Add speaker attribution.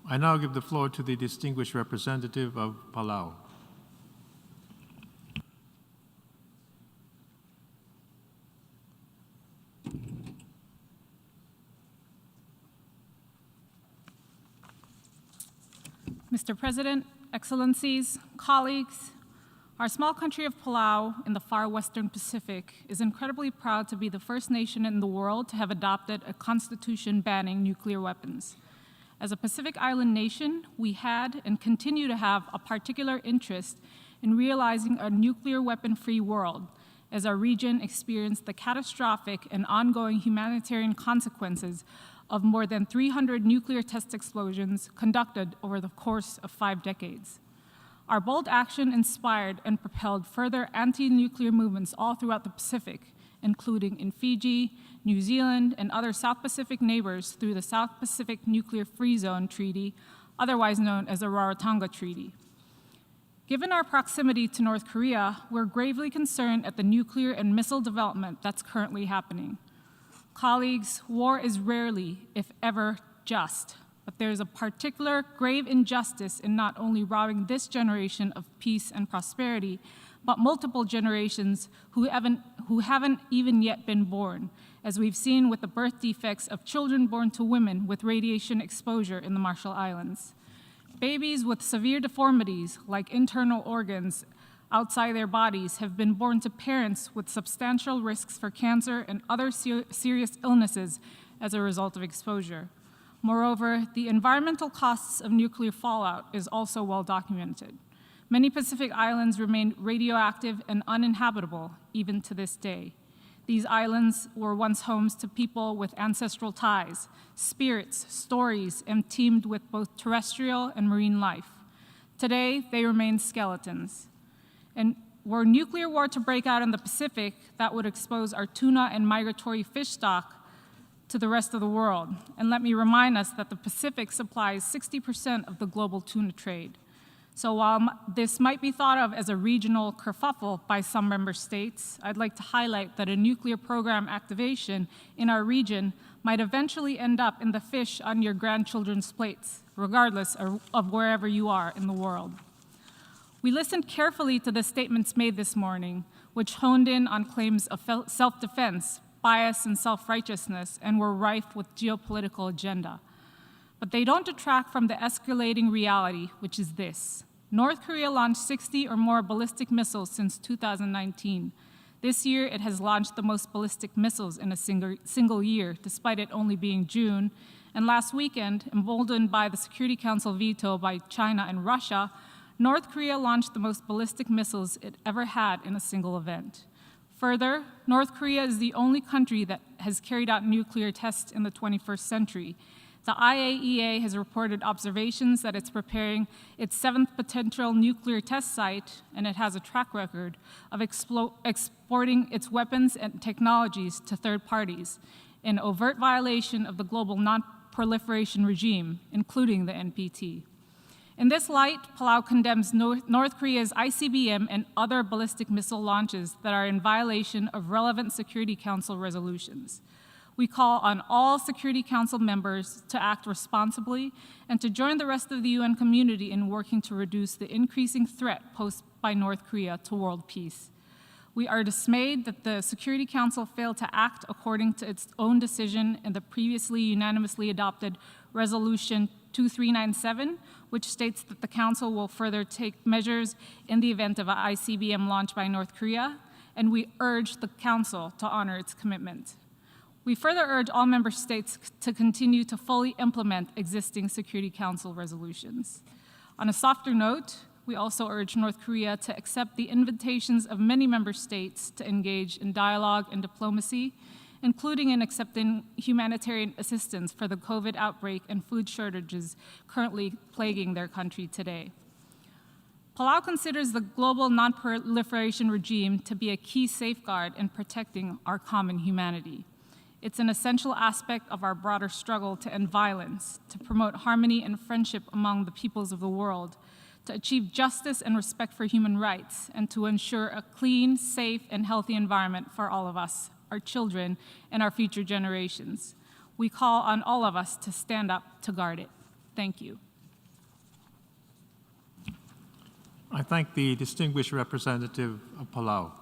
Speaker 1: I now give the floor to the distinguished representative of Palau.
Speaker 2: Mr. President, Excellencies, colleagues, our small country of Palau in the far western Pacific is incredibly proud to be the first nation in the world to have adopted a constitution banning nuclear weapons. As a Pacific Island nation, we had and continue to have a particular interest in realizing a nuclear weapon-free world, as our region experienced the catastrophic and ongoing humanitarian consequences of more than 300 nuclear test explosions conducted over the course of 5 decades. Our bold action inspired and propelled further anti-nuclear movements all throughout the Pacific, including in Fiji, New Zealand, and other South Pacific neighbors through the South Pacific Nuclear Free Zone Treaty, otherwise known as the Rarotonga Treaty. Given our proximity to North Korea, we're gravely concerned at the nuclear and missile development that's currently happening. Colleagues, war is rarely, if ever, just, but there's a particular grave injustice in not only robbing this generation of peace and prosperity, but multiple generations who haven't even yet been born, as we've seen with the birth defects of children born to women with radiation exposure in the Marshall Islands. Babies with severe deformities, like internal organs outside their bodies, have been born to parents with substantial risks for cancer and other serious illnesses as a result of exposure. Moreover, the environmental costs of nuclear fallout is also well documented. Many Pacific islands remain radioactive and uninhabitable even to this day. These islands were once homes to people with ancestral ties, spirits, stories, and teemed with both terrestrial and marine life. Today, they remain skeletons. And were a nuclear war to break out in the Pacific, that would expose our tuna and migratory fish stock to the rest of the world. And let me remind us that the Pacific supplies 60% of the global tuna trade. So while this might be thought of as a regional kerfuffle by some member states, I'd like to highlight that a nuclear program activation in our region might eventually end up in the fish on your grandchildren's plates, regardless of wherever you are in the world. We listened carefully to the statements made this morning, which honed in on claims of self-defense, bias, and self-righteousness, and were rife with geopolitical agenda. But they don't detract from the escalating reality, which is this. North Korea launched 60 or more ballistic missiles since 2019. This year, it has launched the most ballistic missiles in a single year, despite it only being June. And last weekend, emboldened by the Security Council veto by China and Russia, North Korea launched the most ballistic missiles it ever had in a single event. Further, North Korea is the only country that has carried out nuclear tests in the 21st century. The IAEA has reported observations that it's preparing its 7th potential nuclear test site, and it has a track record of exporting its weapons and technologies to third parties in overt violation of the global non-proliferation regime, including the NPT. In this light, Palau condemns North Korea's ICBM and other ballistic missile launches that are in violation of relevant Security Council resolutions. We call on all Security Council members to act responsibly and to join the rest of the UN community in working to reduce the increasing threat posed by North Korea to world peace. We are dismayed that the Security Council failed to act according to its own decision in the previously unanimously adopted Resolution 2397, which states that the Council will further take measures in the event of an ICBM launch by North Korea, and we urge the Council to honor its commitment. We further urge all member states to continue to fully implement existing Security Council resolutions. On a softer note, we also urge North Korea to accept the invitations of many member states to engage in dialogue and diplomacy, including in accepting humanitarian assistance for the COVID outbreak and food shortages currently plaguing their country today. Palau considers the global non-proliferation regime to be a key safeguard in protecting our common humanity. It's an essential aspect of our broader struggle to end violence, to promote harmony and friendship among the peoples of the world, to achieve justice and respect for human rights, and to ensure a clean, safe, and healthy environment for all of us, our children, and our future generations. We call on all of us to stand up to guard it. Thank you.
Speaker 1: I thank the distinguished representative of Palau.